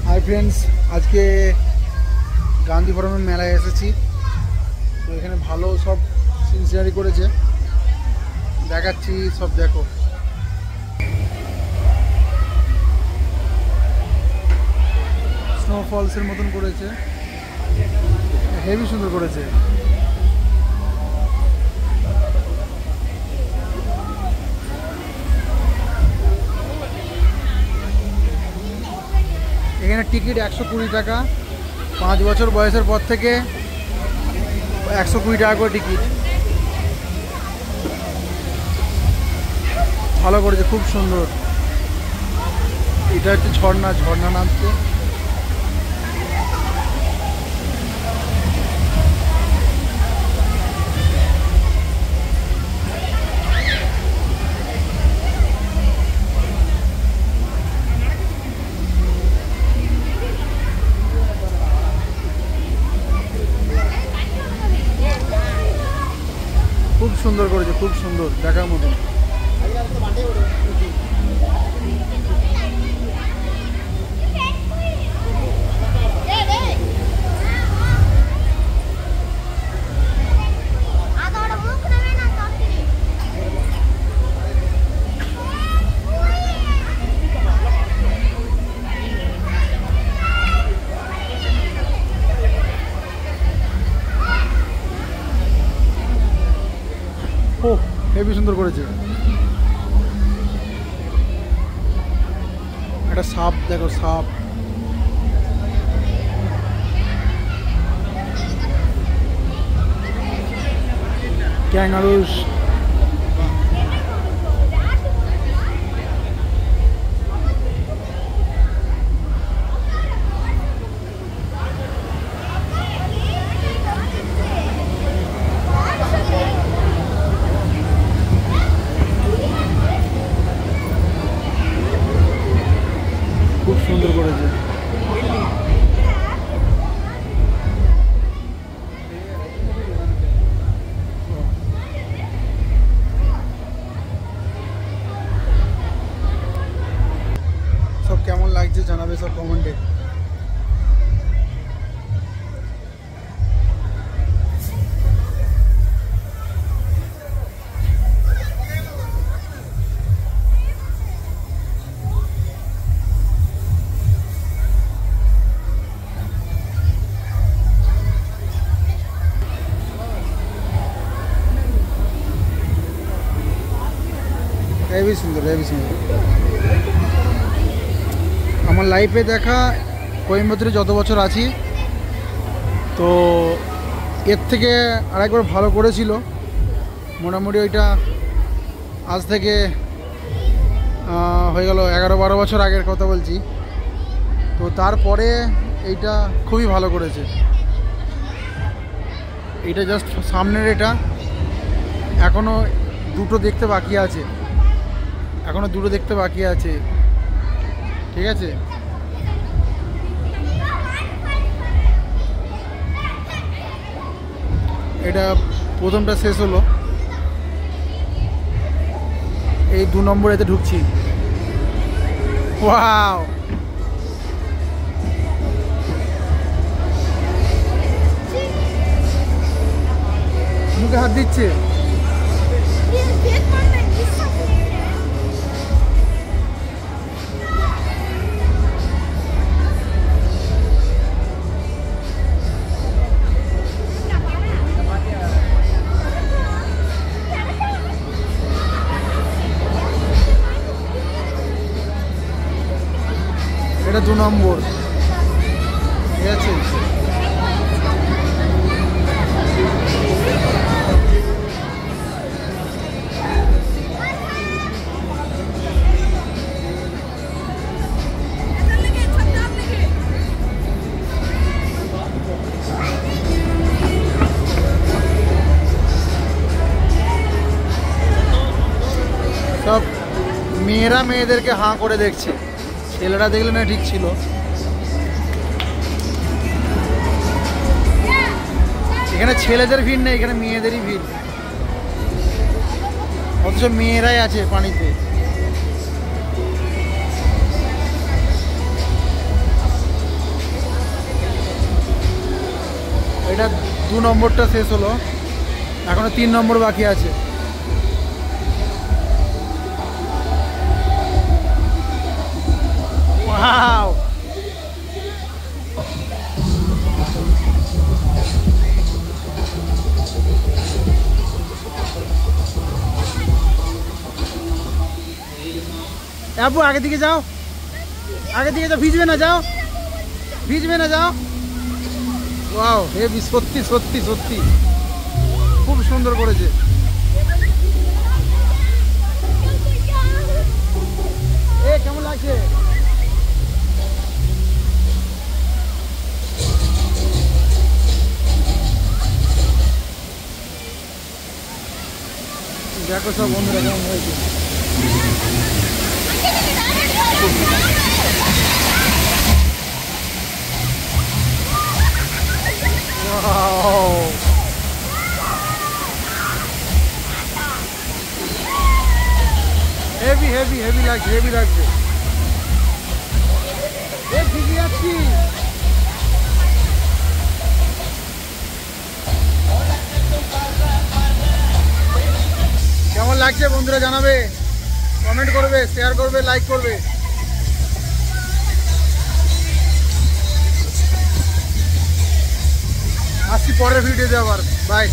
Hi friends, आज के गांधी फॉरमेर मेलाয় এসেছি। তো এখানে ভালো সব সিনসিনারি করেছে, দেখাচ্ছি সব দেখো। স্নোফলসের মতন করেছে, হেভি সুন্দর করেছে। এখানে টিকিট 120 টাকা, 5 বছর বয়সের পর থেকে 120 টাকা করে টিকিট। ভালো করেছে, খুব সুন্দর। এটা হচ্ছে ঝর্ণা, ঝর্ণা নামছে। খুব সুন্দর করেছে, খুব সুন্দর, দেখার মতন। ও হেভি সুন্দর করেছে। একটা সাপ দেখো, সাপ। ক্যাঙ্গারুস। খুব সুন্দর করেছে। সব কেমন লাগছে জানাবে সব কমেন্টে। হেভি সুন্দর, হেভি সুন্দর। আমার লাইফে দেখা কোয়েম্বাটুরে যত বছর আছি, তো এর থেকে আরেকবার ভালো করেছিল মোটামুটি। ওইটা আজ থেকে হয়ে গেল 11-12 বছর আগের কথা বলছি। তো তারপরে এইটা খুবই ভালো করেছে। এইটা জাস্ট সামনের, এটা এখনও দুটো দেখতে বাকি আছে, এখনো দুটো দেখতে বাকি আছে, ঠিক আছে। এটা প্রথমটা শেষ হলো, এই 2 নম্বর এতে ঢুকছি। ওয়াও, মুখে হাত দিচ্ছে। এটা 2 নম্বর, ঠিক আছে। সব মেয়েরা মেয়েদেরকে হাঁ করে দেখছে, ছেলেরা দেখলে না ঠিক ছিল। এখানে ছেলেদের ভিড় নেই, এখানে মেয়েদেরই ভিড়, অথচ মেয়েরাই আছে পানিতে। এটা 2 নম্বরটা শেষ হলো, এখনো 3 নম্বর বাকি আছে। ওয়াও, আপু আগে দিকে যাও, আগে দিকে যাও, ভিজবে না, যাও ভিজবে না, যাও। ওয়াও, হেভি, সত্যি সত্যি সত্যি খুব সুন্দর করেছে। এ কেমন লাগছে? দেখো সব বন্ধুরা কেমন হয়েছে। হেভি হেভি হেভি লাগছে, হেভি লাগছে। এ ঠিকই যাচ্ছি। কেমন লাগছে বন্ধুরা জানাবে, কমেন্ট করবে, শেয়ার করবে, লাইক করবে। আসছি পরের ভিডিওতে আবার, বাই।